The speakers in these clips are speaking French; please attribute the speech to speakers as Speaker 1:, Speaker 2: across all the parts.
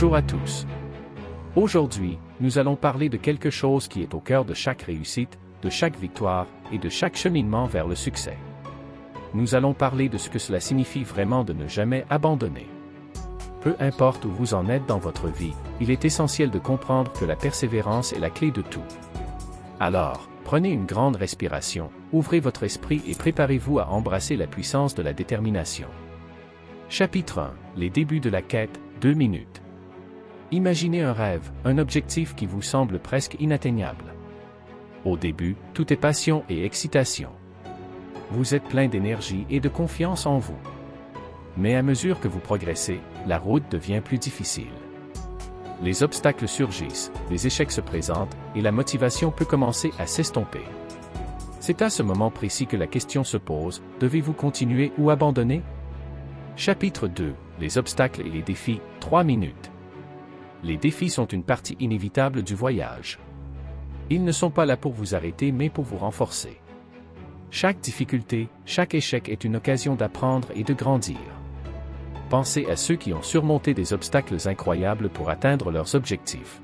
Speaker 1: Bonjour à tous. Aujourd'hui, nous allons parler de quelque chose qui est au cœur de chaque réussite, de chaque victoire et de chaque cheminement vers le succès. Nous allons parler de ce que cela signifie vraiment de ne jamais abandonner. Peu importe où vous en êtes dans votre vie, il est essentiel de comprendre que la persévérance est la clé de tout. Alors, prenez une grande respiration, ouvrez votre esprit et préparez-vous à embrasser la puissance de la détermination. Chapitre 1. Les débuts de la quête, 2 minutes. Imaginez un rêve, un objectif qui vous semble presque inatteignable. Au début, tout est passion et excitation. Vous êtes plein d'énergie et de confiance en vous. Mais à mesure que vous progressez, la route devient plus difficile. Les obstacles surgissent, les échecs se présentent, et la motivation peut commencer à s'estomper. C'est à ce moment précis que la question se pose, devez-vous continuer ou abandonner? Chapitre 2. Les obstacles et les défis, 3 minutes. Les défis sont une partie inévitable du voyage. Ils ne sont pas là pour vous arrêter mais pour vous renforcer. Chaque difficulté, chaque échec est une occasion d'apprendre et de grandir. Pensez à ceux qui ont surmonté des obstacles incroyables pour atteindre leurs objectifs.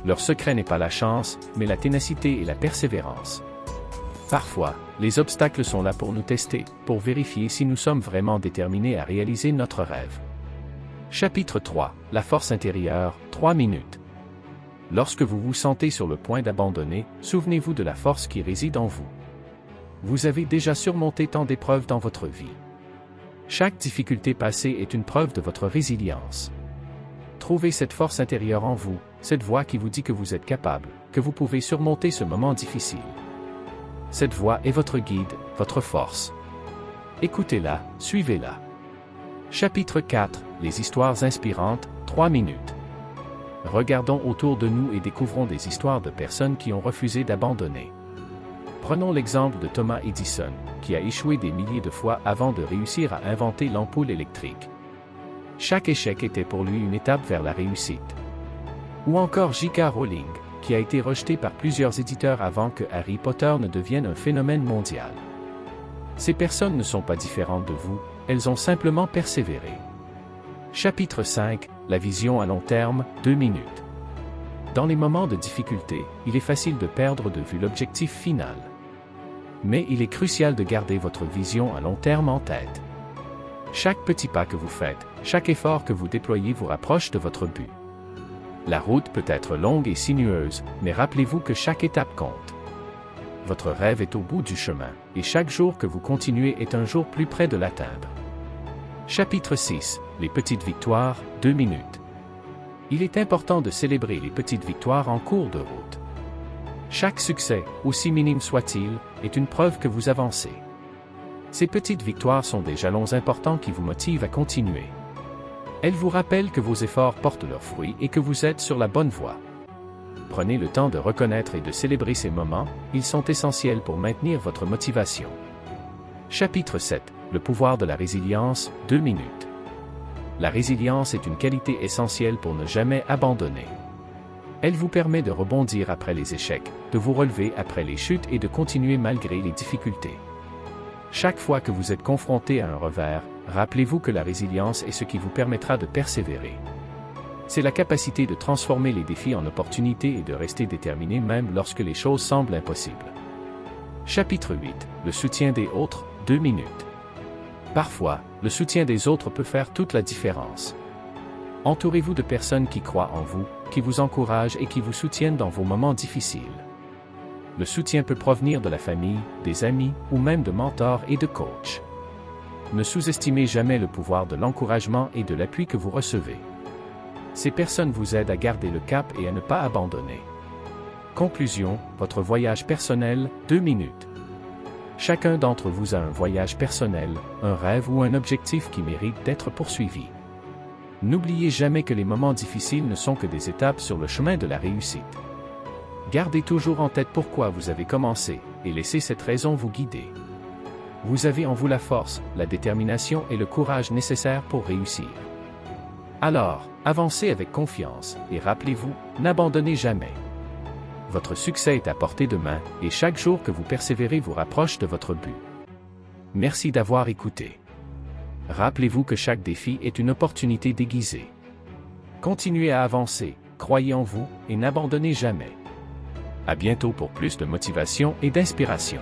Speaker 1: Leur secret n'est pas la chance, mais la ténacité et la persévérance. Parfois, les obstacles sont là pour nous tester, pour vérifier si nous sommes vraiment déterminés à réaliser notre rêve. Chapitre 3. La force intérieure, 3 minutes. Lorsque vous vous sentez sur le point d'abandonner, souvenez-vous de la force qui réside en vous. Vous avez déjà surmonté tant d'épreuves dans votre vie. Chaque difficulté passée est une preuve de votre résilience. Trouvez cette force intérieure en vous, cette voix qui vous dit que vous êtes capable, que vous pouvez surmonter ce moment difficile. Cette voix est votre guide, votre force. Écoutez-la, suivez-la. Chapitre 4. Les histoires inspirantes, 3 minutes. Regardons autour de nous et découvrons des histoires de personnes qui ont refusé d'abandonner. Prenons l'exemple de Thomas Edison, qui a échoué des milliers de fois avant de réussir à inventer l'ampoule électrique. Chaque échec était pour lui une étape vers la réussite. Ou encore J.K. Rowling, qui a été rejeté par plusieurs éditeurs avant que Harry Potter ne devienne un phénomène mondial. Ces personnes ne sont pas différentes de vous, elles ont simplement persévéré. Chapitre 5. La vision à long terme, 2 minutes. Dans les moments de difficulté, il est facile de perdre de vue l'objectif final. Mais il est crucial de garder votre vision à long terme en tête. Chaque petit pas que vous faites, chaque effort que vous déployez vous rapproche de votre but. La route peut être longue et sinueuse, mais rappelez-vous que chaque étape compte. Votre rêve est au bout du chemin, et chaque jour que vous continuez est un jour plus près de l'atteindre. Chapitre 6. Les petites victoires, 2 minutes. Il est important de célébrer les petites victoires en cours de route. Chaque succès, aussi minime soit-il, est une preuve que vous avancez. Ces petites victoires sont des jalons importants qui vous motivent à continuer. Elles vous rappellent que vos efforts portent leurs fruits et que vous êtes sur la bonne voie. Prenez le temps de reconnaître et de célébrer ces moments, ils sont essentiels pour maintenir votre motivation. Chapitre 7. Le pouvoir de la résilience, 2 minutes. La résilience est une qualité essentielle pour ne jamais abandonner. Elle vous permet de rebondir après les échecs, de vous relever après les chutes et de continuer malgré les difficultés. Chaque fois que vous êtes confronté à un revers, rappelez-vous que la résilience est ce qui vous permettra de persévérer. C'est la capacité de transformer les défis en opportunités et de rester déterminé même lorsque les choses semblent impossibles. Chapitre 8. Le soutien des autres, 2 minutes. Parfois, le soutien des autres peut faire toute la différence. Entourez-vous de personnes qui croient en vous, qui vous encouragent et qui vous soutiennent dans vos moments difficiles. Le soutien peut provenir de la famille, des amis ou même de mentors et de coachs. Ne sous-estimez jamais le pouvoir de l'encouragement et de l'appui que vous recevez. Ces personnes vous aident à garder le cap et à ne pas abandonner. Conclusion, votre voyage personnel, 2 minutes. Chacun d'entre vous a un voyage personnel, un rêve ou un objectif qui mérite d'être poursuivi. N'oubliez jamais que les moments difficiles ne sont que des étapes sur le chemin de la réussite. Gardez toujours en tête pourquoi vous avez commencé, et laissez cette raison vous guider. Vous avez en vous la force, la détermination et le courage nécessaires pour réussir. Alors, avancez avec confiance, et rappelez-vous, n'abandonnez jamais. Votre succès est à portée de main, et chaque jour que vous persévérez vous rapproche de votre but. Merci d'avoir écouté. Rappelez-vous que chaque défi est une opportunité déguisée. Continuez à avancer, croyez en vous et n'abandonnez jamais. À bientôt pour plus de motivation et d'inspiration.